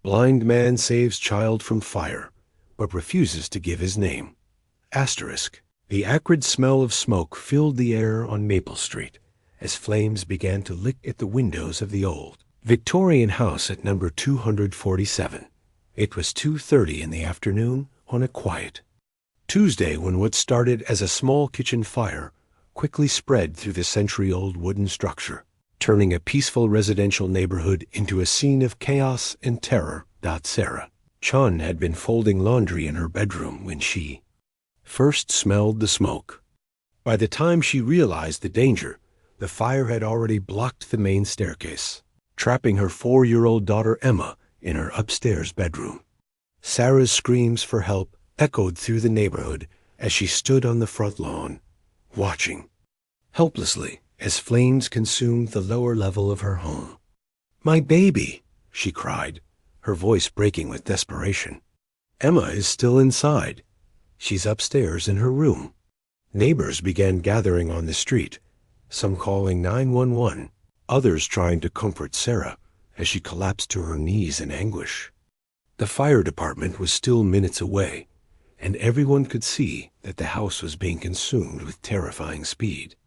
Blind man saves child from fire, but refuses to give his name. Asterisk. The acrid smell of smoke filled the air on Maple Street as flames began to lick at the windows of the old Victorian house at number 247. It was 2:30 in the afternoon on a quiet Tuesday when what started as a small kitchen fire quickly spread through the century-old wooden structure, turning a peaceful residential neighborhood into a scene of chaos and terror. Sarah Chun had been folding laundry in her bedroom when she first smelled the smoke. By the time she realized the danger, the fire had already blocked the main staircase, trapping her 4-year-old daughter Emma in her upstairs bedroom. Sarah's screams for help echoed through the neighborhood as she stood on the front lawn, watching helplessly as flames consumed the lower level of her home. "My baby," she cried, her voice breaking with desperation. "Emma is still inside. She's upstairs in her room." Neighbors began gathering on the street, some calling 911, others trying to comfort Sarah as she collapsed to her knees in anguish. The fire department was still minutes away, and everyone could see that the house was being consumed with terrifying speed.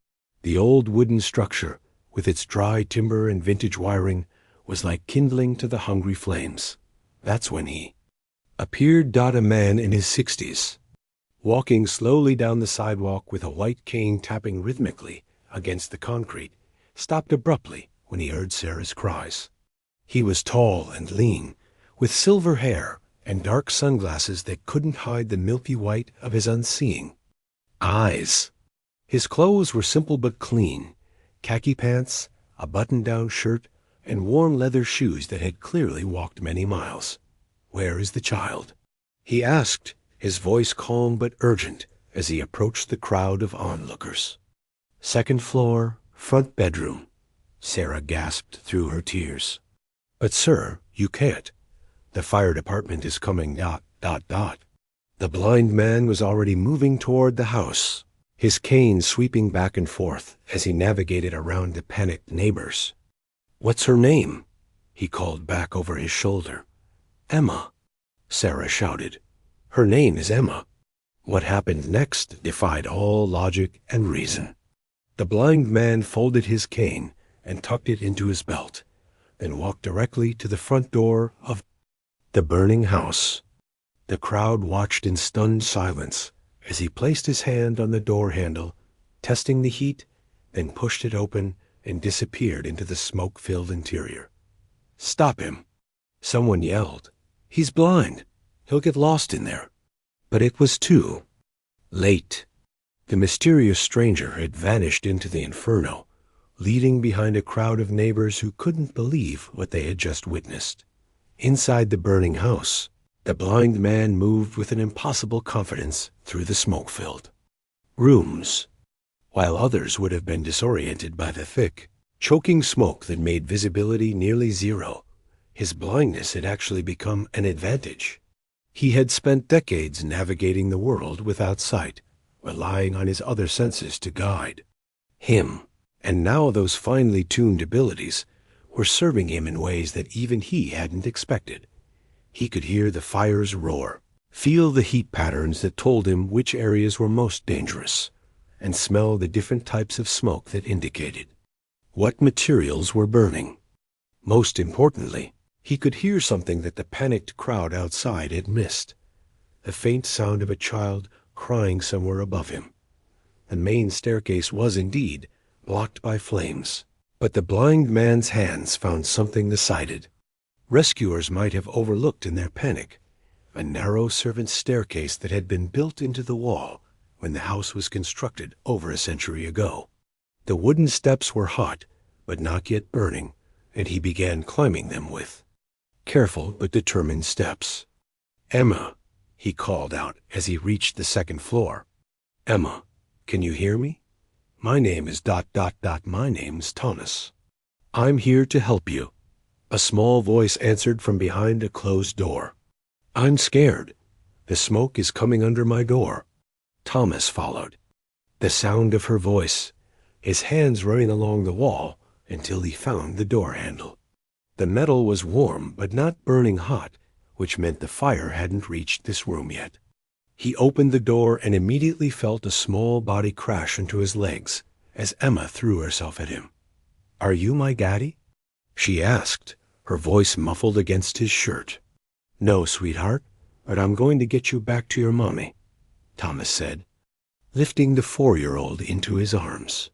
The old wooden structure, with its dry timber and vintage wiring, was like kindling to the hungry flames. That's when he appeared. A man in his 60s, walking slowly down the sidewalk with a white cane tapping rhythmically against the concrete, stopped abruptly when he heard Sarah's cries. He was tall and lean, with silver hair and dark sunglasses that couldn't hide the milky white of his unseeing eyes. His clothes were simple but clean: khaki pants, a button-down shirt, and worn leather shoes that had clearly walked many miles. "Where is the child?" he asked, his voice calm but urgent as he approached the crowd of onlookers. "Second floor, front bedroom," Sarah gasped through her tears. "But sir, you can't. The fire department is coming. The blind man was already moving toward the house, his cane sweeping back and forth as he navigated around the panicked neighbors. "What's her name?" he called back over his shoulder. "Emma," Sarah shouted. "Her name is Emma." What happened next defied all logic and reason. The blind man folded his cane and tucked it into his belt, then walked directly to the front door of the burning house. The crowd watched in stunned silence as he placed his hand on the door handle, testing the heat, then pushed it open and disappeared into the smoke-filled interior. "Stop him!" someone yelled. "He's blind. He'll get lost in there." But it was too late. The mysterious stranger had vanished into the inferno, leading behind a crowd of neighbors who couldn't believe what they had just witnessed. Inside the burning house, the blind man moved with an impossible confidence through the smoke-filled rooms, while others would have been disoriented by the thick, choking smoke that made visibility nearly zero. His blindness had actually become an advantage. He had spent decades navigating the world without sight, relying on his other senses to guide him, and now those finely tuned abilities were serving him in ways that even he hadn't expected. He could hear the fire's roar, feel the heat patterns that told him which areas were most dangerous, and smell the different types of smoke that indicated what materials were burning. Most importantly, he could hear something that the panicked crowd outside had missed: the faint sound of a child crying somewhere above him. The main staircase was indeed blocked by flames, but the blind man's hands found something decided. Rescuers might have overlooked in their panic a narrow servant's staircase that had been built into the wall when the house was constructed over a century ago. The wooden steps were hot, but not yet burning, and he began climbing them with careful but determined steps. "Emma," he called out as he reached the second floor. "Emma, can you hear me? My name is ... My name's Thomas. I'm here to help you," a small voice answered from behind a closed door. "I'm scared. The smoke is coming under my door." Thomas followed, the sound of her voice, his hands running along the wall until he found the door handle. The metal was warm but not burning hot, which meant the fire hadn't reached this room yet. He opened the door and immediately felt a small body crash into his legs as Emma threw herself at him. "Are you my daddy?" she asked, her voice muffled against his shirt. "No, sweetheart, but I'm going to get you back to your mommy," Thomas said, lifting the 4-year-old into his arms.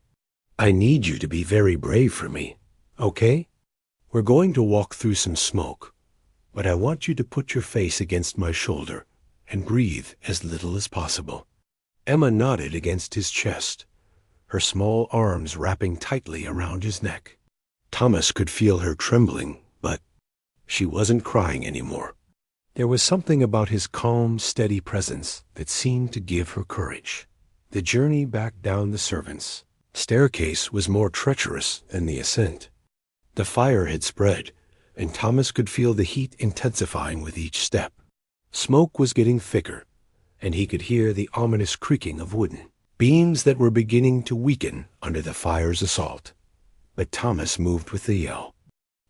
"I need you to be very brave for me, okay? We're going to walk through some smoke, but I want you to put your face against my shoulder and breathe as little as possible." Emma nodded against his chest, her small arms wrapping tightly around his neck. Thomas could feel her trembling, but she wasn't crying anymore. There was something about his calm, steady presence that seemed to give her courage. The journey back down the servants' staircase was more treacherous than the ascent. The fire had spread, and Thomas could feel the heat intensifying with each step. Smoke was getting thicker, and he could hear the ominous creaking of wooden beams that were beginning to weaken under the fire's assault. But Thomas moved with the yell,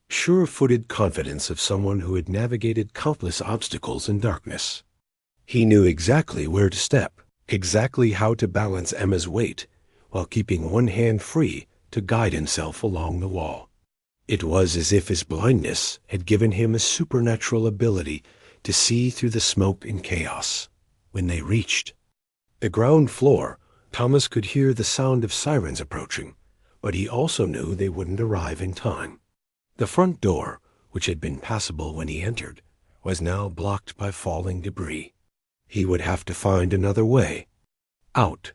sure-footed confidence of someone who had navigated countless obstacles in darkness. He knew exactly where to step, exactly how to balance Emma's weight, while keeping one hand free to guide himself along the wall. It was as if his blindness had given him a supernatural ability to see through the smoke and chaos. When they reached the ground floor, Thomas could hear the sound of sirens approaching, but he also knew they wouldn't arrive in time. The front door, which had been passable when he entered, was now blocked by falling debris. He would have to find another way out.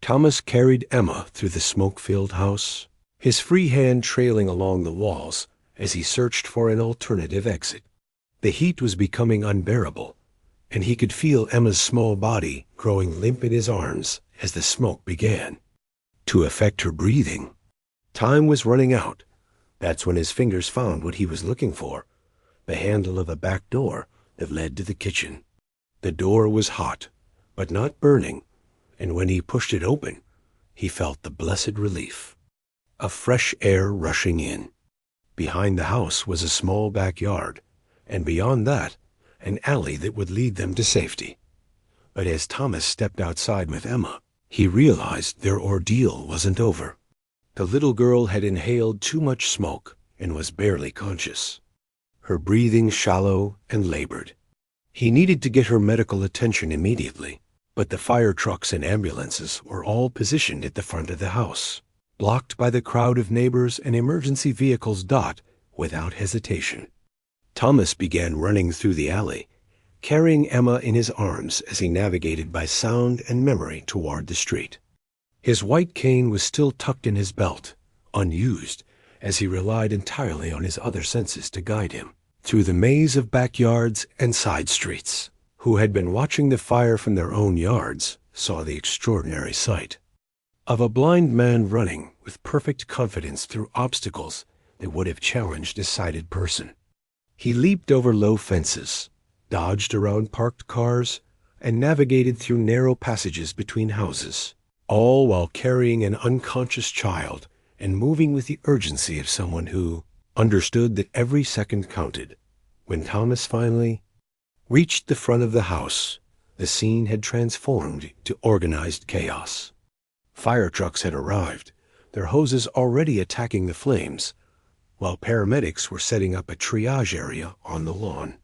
Thomas carried Emma through the smoke-filled house, his free hand trailing along the walls as he searched for an alternative exit. The heat was becoming unbearable, and he could feel Emma's small body growing limp in his arms as the smoke began to affect her breathing. Time was running out. That's when his fingers found what he was looking for, the handle of a back door that led to the kitchen. The door was hot, but not burning, and when he pushed it open, he felt the blessed relief of fresh air rushing in. Behind the house was a small backyard, and beyond that, an alley that would lead them to safety. But as Thomas stepped outside with Emma, he realized their ordeal wasn't over. The little girl had inhaled too much smoke and was barely conscious, her breathing shallow and labored. He needed to get her medical attention immediately, but the fire trucks and ambulances were all positioned at the front of the house, blocked by the crowd of neighbors and emergency vehicles dot without hesitation. Thomas began running through the alley, carrying Emma in his arms as he navigated by sound and memory toward the street. His white cane was still tucked in his belt, unused, as he relied entirely on his other senses to guide him through the maze of backyards and side streets. Who had been watching the fire from their own yards saw the extraordinary sight of a blind man running with perfect confidence through obstacles that would have challenged a sighted person. He leaped over low fences, dodged around parked cars, and navigated through narrow passages between houses, all while carrying an unconscious child and moving with the urgency of someone who understood that every second counted. When Thomas finally reached the front of the house, the scene had transformed to organized chaos. Fire trucks had arrived, their hoses already attacking the flames, while paramedics were setting up a triage area on the lawn.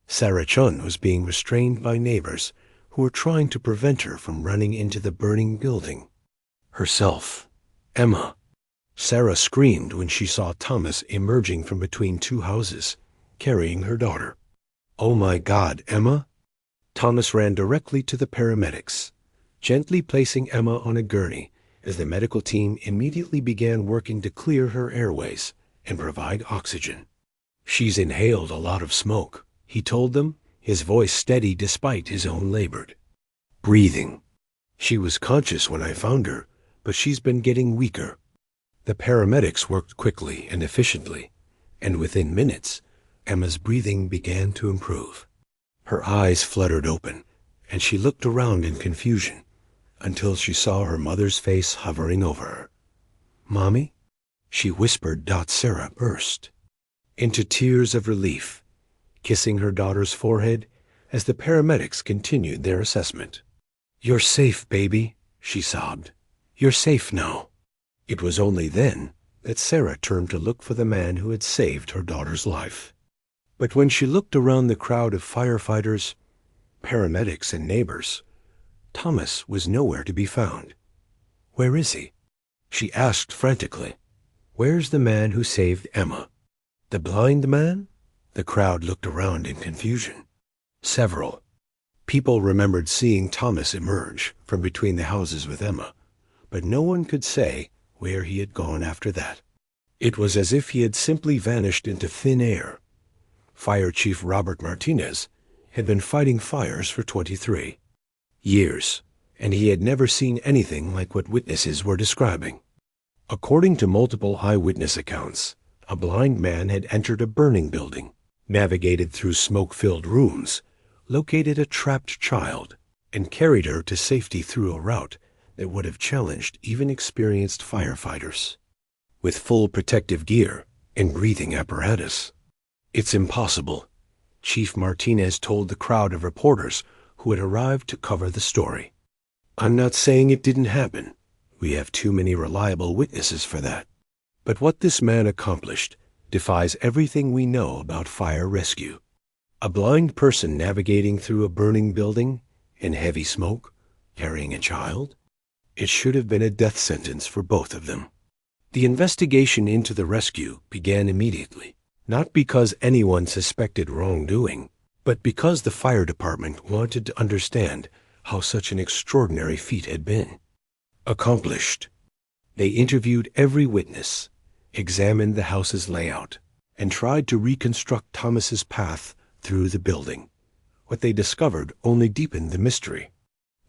Sarah Chun was being restrained by neighbors who were trying to prevent her from running into the burning building. Herself, Emma. Sarah screamed when she saw Thomas emerging from between two houses, carrying her daughter. "Oh my God, Emma!" Thomas ran directly to the paramedics, gently placing Emma on a gurney as the medical team immediately began working to clear her airways and provide oxygen. "She's inhaled a lot of smoke," he told them, his voice steady despite his own labored breathing. "She was conscious when I found her, but she's been getting weaker." The paramedics worked quickly and efficiently, and within minutes, Emma's breathing began to improve. Her eyes fluttered open, and she looked around in confusion until she saw her mother's face hovering over her. "Mommy?" she whispered. Sarah burst into tears of relief, kissing her daughter's forehead as the paramedics continued their assessment. "You're safe, baby," she sobbed. "You're safe now." It was only then that Sarah turned to look for the man who had saved her daughter's life. But when she looked around the crowd of firefighters, paramedics, and neighbors, Thomas was nowhere to be found. "Where is he?" she asked frantically. "Where's the man who saved Emma?" "The blind man?" The crowd looked around in confusion. Several people remembered seeing Thomas emerge from between the houses with Emma, but no one could say where he had gone after that. It was as if he had simply vanished into thin air. Fire Chief Robert Martinez had been fighting fires for 23 years, and he had never seen anything like what witnesses were describing. According to multiple eyewitness accounts, a blind man had entered a burning building, navigated through smoke-filled rooms, located a trapped child, and carried her to safety through a route that would have challenged even experienced firefighters. With full protective gear and breathing apparatus. "It's impossible," Chief Martinez told the crowd of reporters who had arrived to cover the story. "I'm not saying it didn't happen. We have too many reliable witnesses for that. But what this man accomplished defies everything we know about fire rescue. A blind person navigating through a burning building in heavy smoke, carrying a child? It should have been a death sentence for both of them." The investigation into the rescue began immediately, not because anyone suspected wrongdoing, but because the fire department wanted to understand how such an extraordinary feat had been accomplished. They interviewed every witness, examined the house's layout, and tried to reconstruct Thomas's path through the building. What they discovered only deepened the mystery.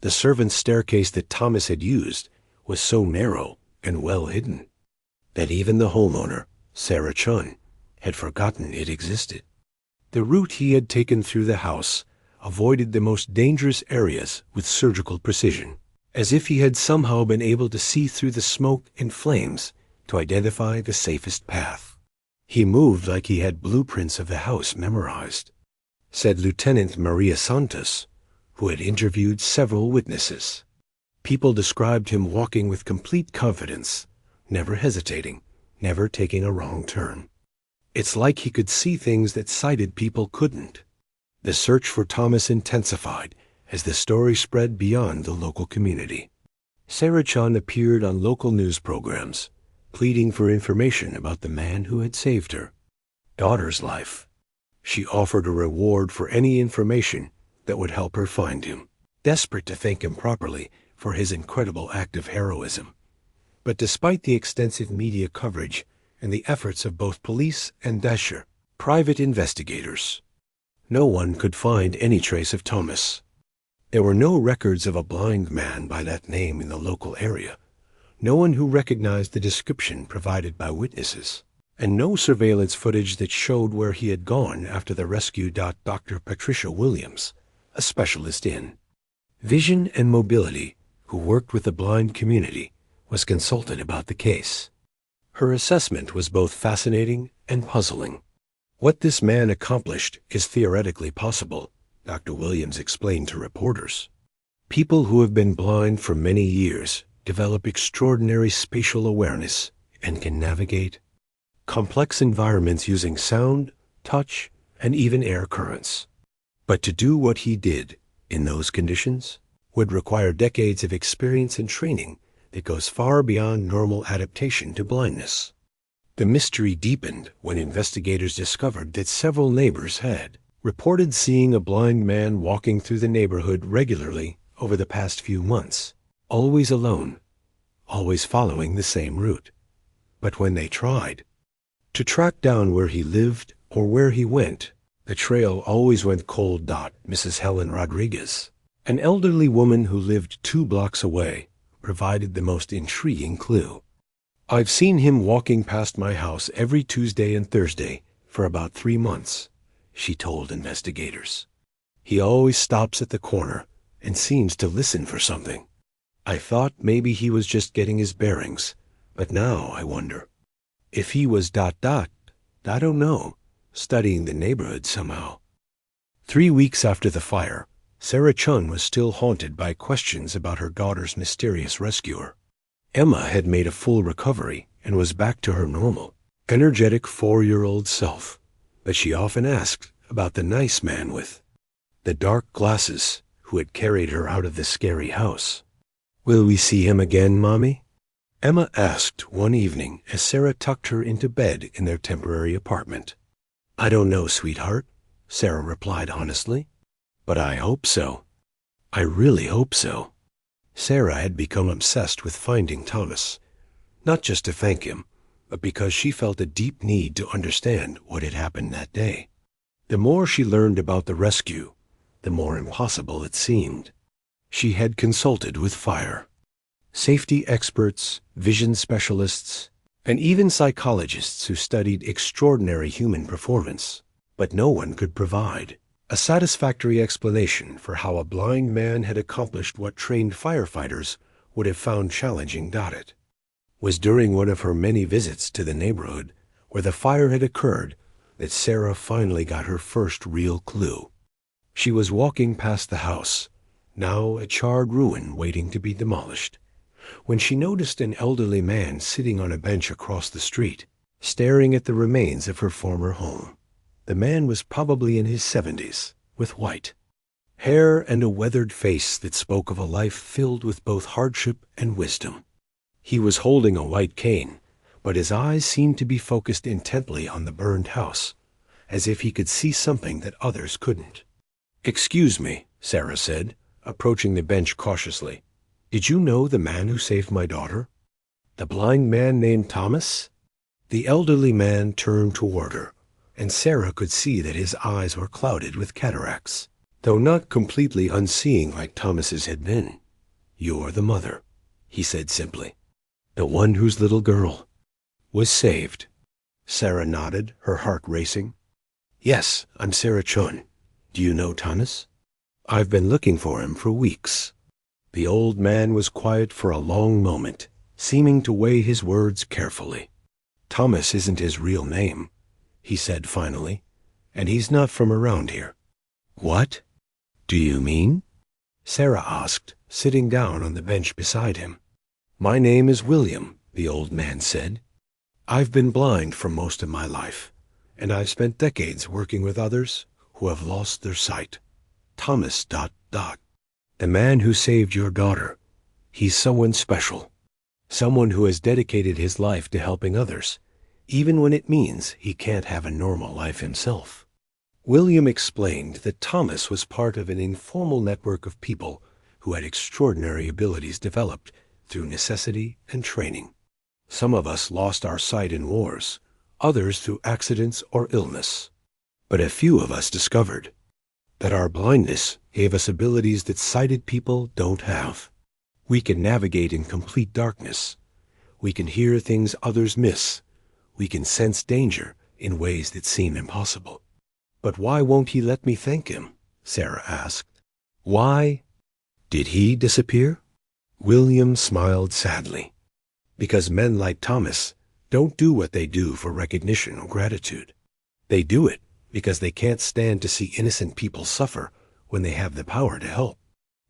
The servants' staircase that Thomas had used was so narrow and well hidden that even the homeowner, Sarah Chun, had forgotten it existed. The route he had taken through the house avoided the most dangerous areas with surgical precision, as if he had somehow been able to see through the smoke and flames to identify the safest path. He moved like he had blueprints of the house memorized, said Lieutenant Maria Santos, who had interviewed several witnesses. People described him walking with complete confidence, never hesitating, never taking a wrong turn. It's like he could see things that sighted people couldn't. The search for Thomas intensified as the story spread beyond the local community. Sarah Chun appeared on local news programs, pleading for information about the man who had saved her daughter's life. She offered a reward for any information that would help her find him, desperate to thank him properly for his incredible act of heroism. But despite the extensive media coverage and the efforts of both police and Dasher, private investigators, no one could find any trace of Thomas. There were no records of a blind man by that name in the local area, no one who recognized the description provided by witnesses, and no surveillance footage that showed where he had gone after the rescue. Dr. Patricia Williams, a specialist in vision and mobility who worked with the blind community, was consulted about the case. Her assessment was both fascinating and puzzling. What this man accomplished is theoretically possible, Dr. Williams explained to reporters. People who have been blind for many years develop extraordinary spatial awareness and can navigate complex environments using sound, touch, and even air currents. But to do what he did in those conditions would require decades of experience and training that goes far beyond normal adaptation to blindness. The mystery deepened when investigators discovered that several neighbors had reported seeing a blind man walking through the neighborhood regularly over the past few months, always alone, always following the same route. But when they tried to track down where he lived or where he went, the trail always went cold. Mrs. Helen Rodriguez, an elderly woman who lived 2 blocks away, provided the most intriguing clue. "I've seen him walking past my house every Tuesday and Thursday for about 3 months," she told investigators. "He always stops at the corner and seems to listen for something. I thought maybe he was just getting his bearings, but now I wonder if he was ... I don't know. studying the neighborhood somehow. 3 weeks after the fire, Sarah Chun was still haunted by questions about her daughter's mysterious rescuer. Emma had made a full recovery and was back to her normal, energetic 4-year-old self, but she often asked about the nice man with the dark glasses who had carried her out of the scary house. "Will we see him again, Mommy?" Emma asked one evening as Sarah tucked her into bed in their temporary apartment. "I don't know, sweetheart," Sarah replied honestly, "but I hope so. I really hope so." Sarah had become obsessed with finding Thomas, not just to thank him, but because she felt a deep need to understand what had happened that day. The more she learned about the rescue, the more impossible it seemed. She had consulted with fire safety experts, vision specialists, and even psychologists who studied extraordinary human performance, but no one could provide a satisfactory explanation for how a blind man had accomplished what trained firefighters would have found challenging. It was during one of her many visits to the neighborhood where the fire had occurred that Sarah finally got her first real clue. She was walking past the house, now a charred ruin waiting to be demolished, when she noticed an elderly man sitting on a bench across the street, staring at the remains of her former home. The man was probably in his 70s, with white hair and a weathered face that spoke of a life filled with both hardship and wisdom. He was holding a white cane, but his eyes seemed to be focused intently on the burned house, as if he could see something that others couldn't. "Excuse me," Sarah said, approaching the bench cautiously. "Did you know the man who saved my daughter? The blind man named Thomas?" The elderly man turned toward her, and Sarah could see that his eyes were clouded with cataracts, though not completely unseeing like Thomas's had been. "You're the mother," he said simply. "The one whose little girl was saved." Sarah nodded, her heart racing. "Yes, I'm Sarah Chun. Do you know Thomas?" "I've been looking for him for weeks." The old man was quiet for a long moment, seeming to weigh his words carefully. "Thomas isn't his real name," he said finally, "and he's not from around here." "What do you mean?" Sarah asked, sitting down on the bench beside him. "My name is William," the old man said. "I've been blind for most of my life, and I've spent decades working with others who have lost their sight. Thomas ... The man who saved your daughter, he's someone special, someone who has dedicated his life to helping others, even when it means he can't have a normal life himself." William explained that Thomas was part of an informal network of people who had extraordinary abilities developed through necessity and training. Some of us lost our sight in wars, others through accidents or illness. But a few of us discovered that our blindness gave us abilities that sighted people don't have. We can navigate in complete darkness. We can hear things others miss. We can sense danger in ways that seem impossible. "But why won't he let me thank him?" Sarah asked. "Why did he disappear?" William smiled sadly. "Because men like Thomas don't do what they do for recognition or gratitude. They do it because they can't stand to see innocent people suffer when they have the power to help.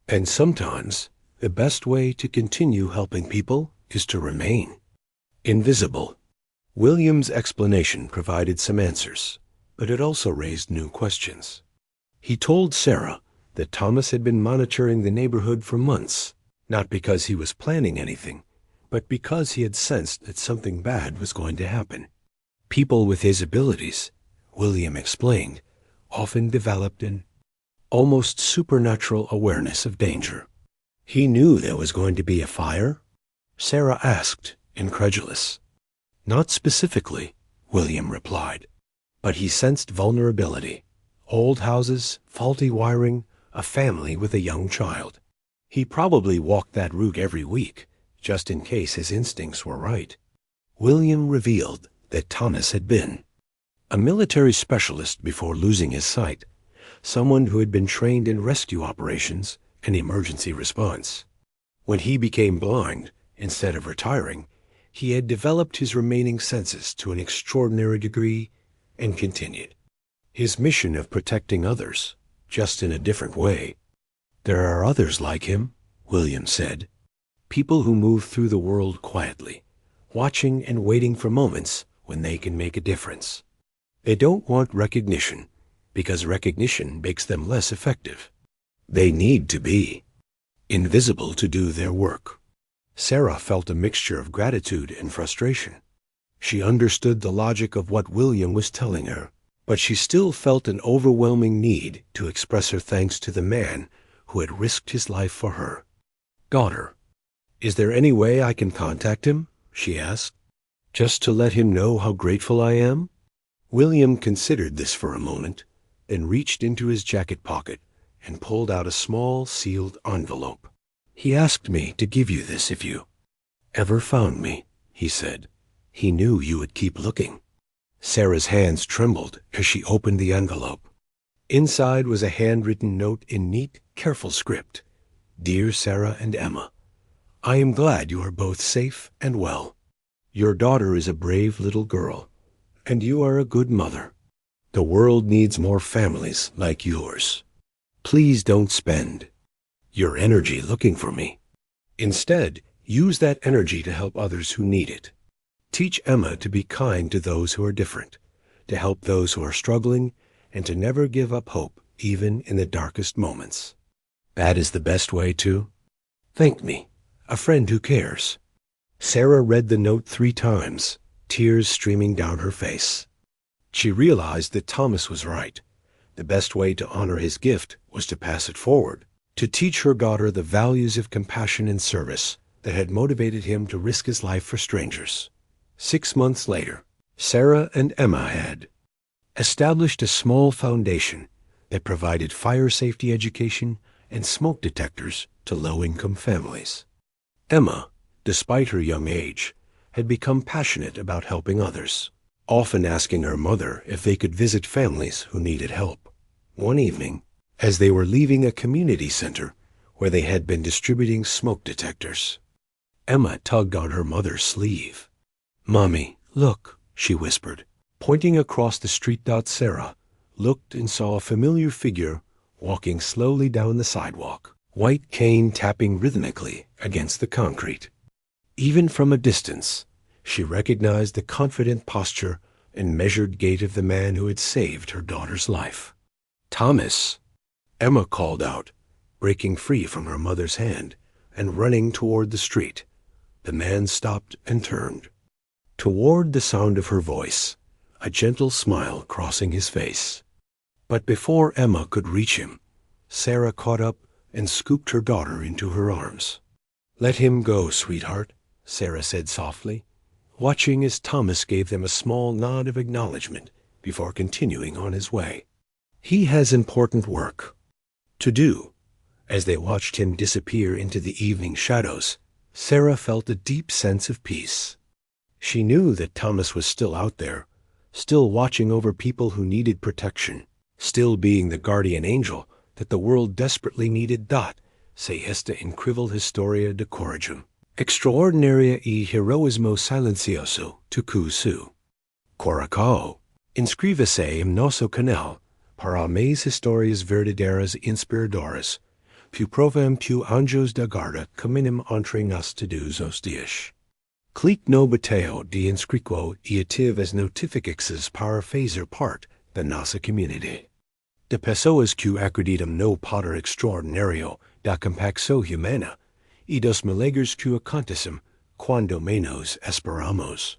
And sometimes the best way to continue helping people is to remain invisible." William's explanation provided some answers, but it also raised new questions. He told Sarah that Thomas had been monitoring the neighborhood for months, not because he was planning anything, but because he had sensed that something bad was going to happen. People with his abilities, William explained, often developed an almost supernatural awareness of danger. "He knew there was going to be a fire?" Sarah asked, incredulous. "Not specifically," William replied, "but he sensed vulnerability. Old houses, faulty wiring, a family with a young child. He probably walked that route every week, just in case his instincts were right." William revealed that Thomas had been a military specialist before losing his sight, someone who had been trained in rescue operations and emergency response. When he became blind, instead of retiring, he had developed his remaining senses to an extraordinary degree and continued. His mission of protecting others, just in a different way. There are others like him, William said. People who move through the world quietly, watching and waiting for moments when they can make a difference. They don't want recognition, because recognition makes them less effective. They need to be invisible to do their work. Sarah felt a mixture of gratitude and frustration. She understood the logic of what William was telling her, but she still felt an overwhelming need to express her thanks to the man who had risked his life for her. "Daughter, is there any way I can contact him?" she asked. "Just to let him know how grateful I am?" William considered this for a moment, then reached into his jacket pocket and pulled out a small sealed envelope. "He asked me to give you this if you ever found me," he said. "He knew you would keep looking." Sarah's hands trembled as she opened the envelope. Inside was a handwritten note in neat, careful script. "Dear Sarah and Emma, I am glad you are both safe and well. Your daughter is a brave little girl, and you are a good mother. The world needs more families like yours. Please don't spend your energy looking for me. Instead, use that energy to help others who need it. Teach Emma to be kind to those who are different, to help those who are struggling, and to never give up hope even in the darkest moments. That is the best way to thank me, a friend who cares." Sarah read the note 3 times, tears streaming down her face. She realized that Thomas was right. The best way to honor his gift was to pass it forward, to teach her daughter the values of compassion and service that had motivated him to risk his life for strangers. 6 months later, Sarah and Emma had established a small foundation that provided fire safety education and smoke detectors to low-income families. Emma, despite her young age, had become passionate about helping others, often asking her mother if they could visit families who needed help. One evening, as they were leaving a community center where they had been distributing smoke detectors, Emma tugged on her mother's sleeve. "Mommy, look," she whispered, pointing across the street. Sarah looked and saw a familiar figure walking slowly down the sidewalk, white cane tapping rhythmically against the concrete. Even from a distance, she recognized the confident posture and measured gait of the man who had saved her daughter's life. "Thomas!" Emma called out, breaking free from her mother's hand and running toward the street. The man stopped and turned. Toward the sound of her voice, a gentle smile crossing his face. But before Emma could reach him, Sarah caught up and scooped her daughter into her arms. "Let him go, sweetheart," Sarah said softly, watching as Thomas gave them a small nod of acknowledgement before continuing on his way. "He has important work to do." As they watched him disappear into the evening shadows, Sarah felt a deep sense of peace. She knew that Thomas was still out there, still watching over people who needed protection, still being the guardian angel that the world desperately needed. Se esta incrivel historia de coragem, extraordinaria y heroismo silencioso tucu su. Coracao, inscríbase en nosso canal para mais histórias verdadeiras e inspiradoras, pu provem pu anjos da guarda caminham entre nós todos os dias. Clique no botão de inscrição e ative as notificações para fazer parte da nossa comunidade de pessoas que acreditam no poder extraordinário da compacção humana e dos milagres que acontecem quando menos esperamos.